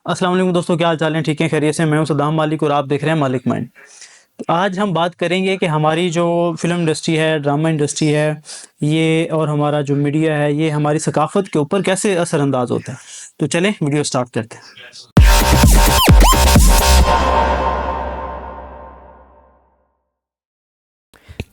अस्सलाम वालेकुम दोस्तों, क्या हाल चाल है? ठीक है, खैरियत से? मैं हूं सद्दाम मालिक और आप देख रहे हैं मालिक माइंड। तो आज हम बात करेंगे कि हमारी जो फिल्म इंडस्ट्री है, ड्रामा इंडस्ट्री है, ये और हमारा जो मीडिया है, ये हमारी सकाफत के ऊपर कैसे असरअंदाज होता है। तो चलें वीडियो स्टार्ट करते हैं।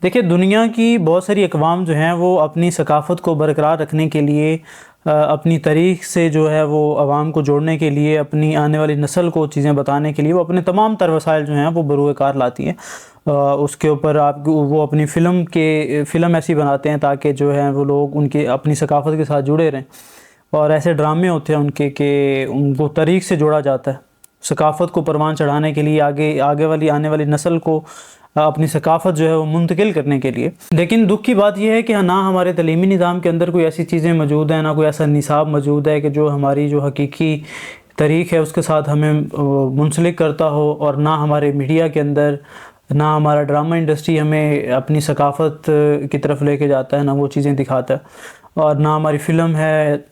देखिए, दुनिया की बहुत सारी अक़वाम जो हैं वो अपनी सकाफ़त को बरकरार रखने के लिए अपनी तारीख़ से जो है वो आवाम को जोड़ने के लिए, अपनी आने वाली नस्ल को चीज़ें बताने के लिए वो अपने तमाम तर वसाइल जो हैं वो बरूए कार लाती हैं। उसके ऊपर आप वो अपनी फ़िल्म ऐसी बनाते हैं ताकि जो है वो लोग उनकी अपनी सकाफ़त के साथ जुड़े रहें। और ऐसे ड्रामे होते हैं उनके कि उनको तारीख़ से जोड़ा जाता है, सकाफ़त को परवान चढ़ाने के लिए, आने वाली नस्ल को अपनी सकाफ़त जो है वो मुंतकिल करने के लिए। लेकिन दुख की बात यह है कि ना हमारे तलीमी निज़ाम के अंदर कोई ऐसी चीज़ें मौजूद हैं, ना कोई ऐसा निसाब मौजूद है कि जो हमारी जो हकीकी तारीख़ है उसके साथ हमें मुंसलिक करता हो, और ना हमारे मीडिया के अंदर, ना हमारा ड्रामा इंडस्ट्री हमें अपनी सकाफ़त की तरफ लेके जाता है, ना वो चीज़ें दिखाता है, और ना हमारी फ़िल्म है।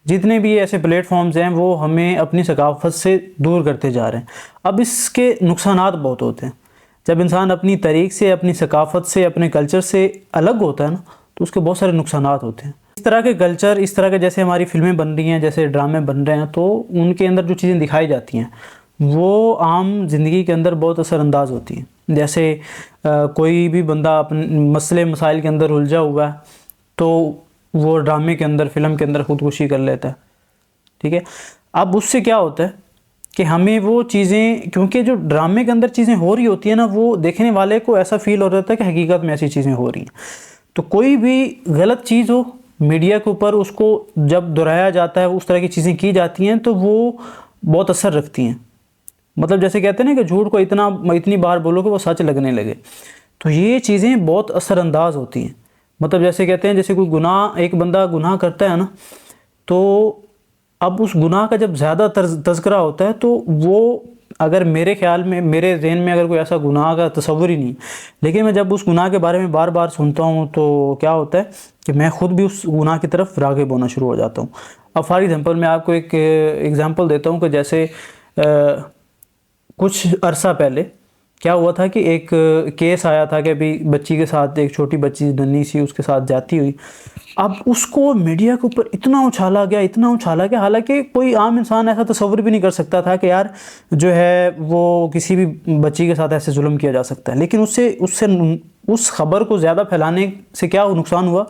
जितने भी ऐसे प्लेटफॉर्म्स हैं वो हमें अपनी सकाफ़त से दूर करते जा रहे हैं। अब इसके नुकसानात बहुत होते हैं। जब इंसान अपनी तारीख़ से, अपनी सकाफ़त से, अपने कल्चर से अलग होता है ना, तो उसके बहुत सारे नुकसानात होते हैं। इस तरह के कल्चर, इस तरह के जैसे हमारी फ़िल्में बन रही हैं, जैसे ड्रामे बन रहे हैं, तो उनके अंदर जो चीज़ें दिखाई जाती हैं वो आम ज़िंदगी के अंदर बहुत असरअंदाज होती हैं। जैसे कोई भी बंदा अपने मसले मसाइल के अंदर उलझा हुआ है तो वो ड्रामे के अंदर, फ़िल्म के अंदर ख़ुदकुशी कर लेता है। ठीक है, अब उससे क्या होता है कि हमें वो चीज़ें, क्योंकि जो ड्रामे के अंदर चीज़ें हो रही होती हैं ना, वो देखने वाले को ऐसा फ़ील हो जाता है कि हकीकत में ऐसी चीज़ें हो रही हैं। तो कोई भी गलत चीज़ हो, मीडिया के ऊपर उसको जब दोहराया जाता है, उस तरह की चीज़ें की जाती हैं, तो वो बहुत असर रखती हैं। मतलब जैसे कहते हैं ना कि झूठ को इतनी बार बोलो कि वो सच लगने लगे। तो ये चीज़ें बहुत असरअंदाज होती हैं। मतलब जैसे कहते हैं, जैसे कोई गुनाह, एक बंदा गुनाह करता है ना, तो अब उस गुनाह का जब ज़्यादा तज़किरा होता है तो वो, अगर मेरे ख़्याल में, मेरे ज़हन में अगर कोई ऐसा गुनाह का तसव्वुर ही नहीं, लेकिन मैं जब उस गुनाह के बारे में बार बार सुनता हूँ तो क्या होता है कि मैं ख़ुद भी उस गुनाह की तरफ राग़िब होना शुरू हो जाता हूँ। अब फॉर एग्ज़ाम्पल मैं आपको एक एग्ज़ाम्पल देता हूँ कि जैसे कुछ अरसा पहले क्या हुआ था कि एक केस आया था कि अभी बच्ची के साथ, एक छोटी बच्ची नन्ही सी, उसके साथ जाती हुई। अब उसको मीडिया के ऊपर इतना उछाला गया, हालांकि कोई आम इंसान ऐसा तसव्वुर भी नहीं कर सकता था कि यार जो है वो किसी भी बच्ची के साथ ऐसे जुल्म किया जा सकता है। लेकिन उस खबर को ज़्यादा फैलाने से क्या नुकसान हुआ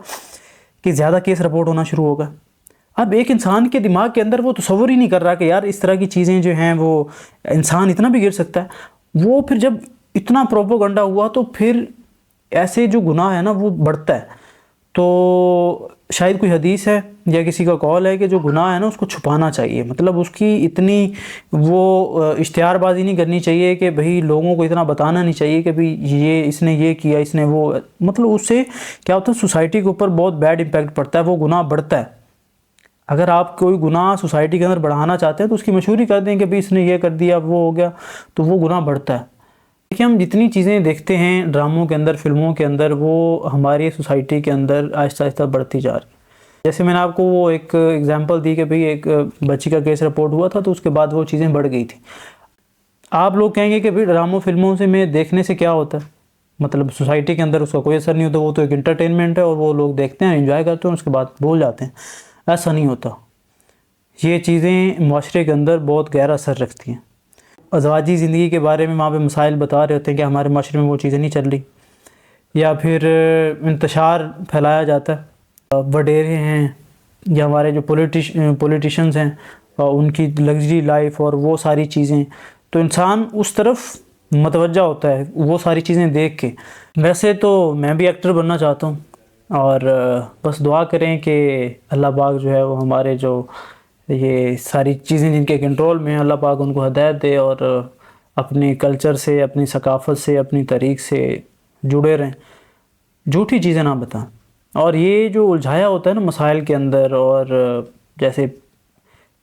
कि ज़्यादा केस रिपोर्ट होना शुरू होगा। अब एक इंसान के दिमाग के अंदर वो तसव्वुर ही नहीं कर रहा कि यार इस तरह की चीज़ें जो हैं वो इंसान इतना भी गिर सकता है। वो फिर जब इतना प्रोपोगंडा हुआ तो फिर ऐसे जो गुनाह है ना वो बढ़ता है। तो शायद कोई हदीस है या किसी का कौल है कि जो गुनाह है ना उसको छुपाना चाहिए। मतलब उसकी इतनी वो इश्तिहारबाजी नहीं करनी चाहिए कि भाई लोगों को इतना बताना नहीं चाहिए कि भाई ये इसने ये किया, इसने वो। मतलब उससे क्या होता है, सोसाइटी के ऊपर बहुत बैड इम्पैक्ट पड़ता है, वो गुनाह बढ़ता है। अगर आप कोई गुनाह सोसाइटी के अंदर बढ़ाना चाहते हैं तो उसकी मशहूरी कर दें कि भाई इसने ये कर दिया, वो हो गया, तो वो गुनाह बढ़ता है। देखिए, हम जितनी चीज़ें देखते हैं ड्रामों के अंदर, फ़िल्मों के अंदर, वो हमारी सोसाइटी के अंदर आहिस्ता आहिस्ता बढ़ती जा रही है। जैसे मैंने आपको वो एक एग्जांपल दी कि भाई एक बच्ची का केस रिपोर्ट हुआ था तो उसके बाद वो चीज़ें बढ़ गई थी। आप लोग कहेंगे कि भाई ड्रामों फ़िल्मों से में देखने से क्या होता है, मतलब सोसाइटी के अंदर उसका कोई असर नहीं होता, वो तो एक एंटरटेनमेंट है और वो लोग देखते हैं, एंजॉय करते हैं, उसके बाद भूल जाते हैं। ऐसा नहीं होता। ये चीज़ें माशरे के अंदर बहुत गहरा असर रखती हैं। अज़वाजी ज़िंदगी के बारे में वहाँ पे मसाइल बता रहे होते हैं कि हमारे माशरे में वो चीज़ें नहीं चल रही, या फिर इंतशार फैलाया जाता है। वडेरे हैं या हमारे जो पॉलिटिशियंस हैं, उनकी लग्जरी लाइफ और वो सारी चीज़ें, तो इंसान उस तरफ मतवज्जा होता है वो सारी चीज़ें देख के। वैसे तो मैं भी एक्टर बनना चाहता हूँ, और बस दुआ करें कि अल्लाह पाक जो है वो हमारे जो ये सारी चीज़ें जिनके कंट्रोल में, अल्लाह पाक उनको हिदायत दे और अपने कल्चर से, अपनी सकाफ़त से, अपनी तारीख़ से जुड़े रहें, झूठी चीज़ें ना बताएं। और ये जो उलझाया होता है ना मसाइल के अंदर, और जैसे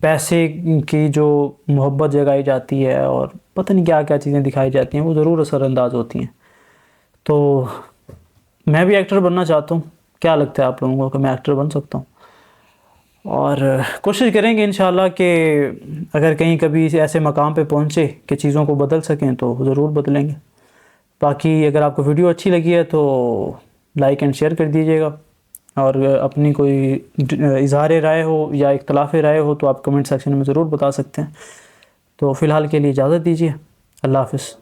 पैसे की जो मोहब्बत जगाई जाती है और पता नहीं क्या क्या चीज़ें दिखाई जाती हैं, वो ज़रूर असरअंदाज होती हैं। तो मैं भी एक्टर बनना चाहता हूँ। क्या लगता है आप लोगों को कि मैं एक्टर बन सकता हूँ? اور کوشش کریں گے انشاءاللہ کہ اگر کہیں کبھی ایسے مقام پہ پہنچے کہ چیزوں کو بدل سکیں تو ضرور بدلیں گے. باقی اگر آپ کو ویڈیو اچھی لگی ہے تو لائک اینڈ شیئر کر دیجیے گا, اور اپنی کوئی اظہار رائے ہو یا اختلاف رائے ہو تو آپ کمنٹ سیکشن میں ضرور بتا سکتے ہیں. تو فی الحال کے لیے اجازت دیجیے. اللہ حافظ.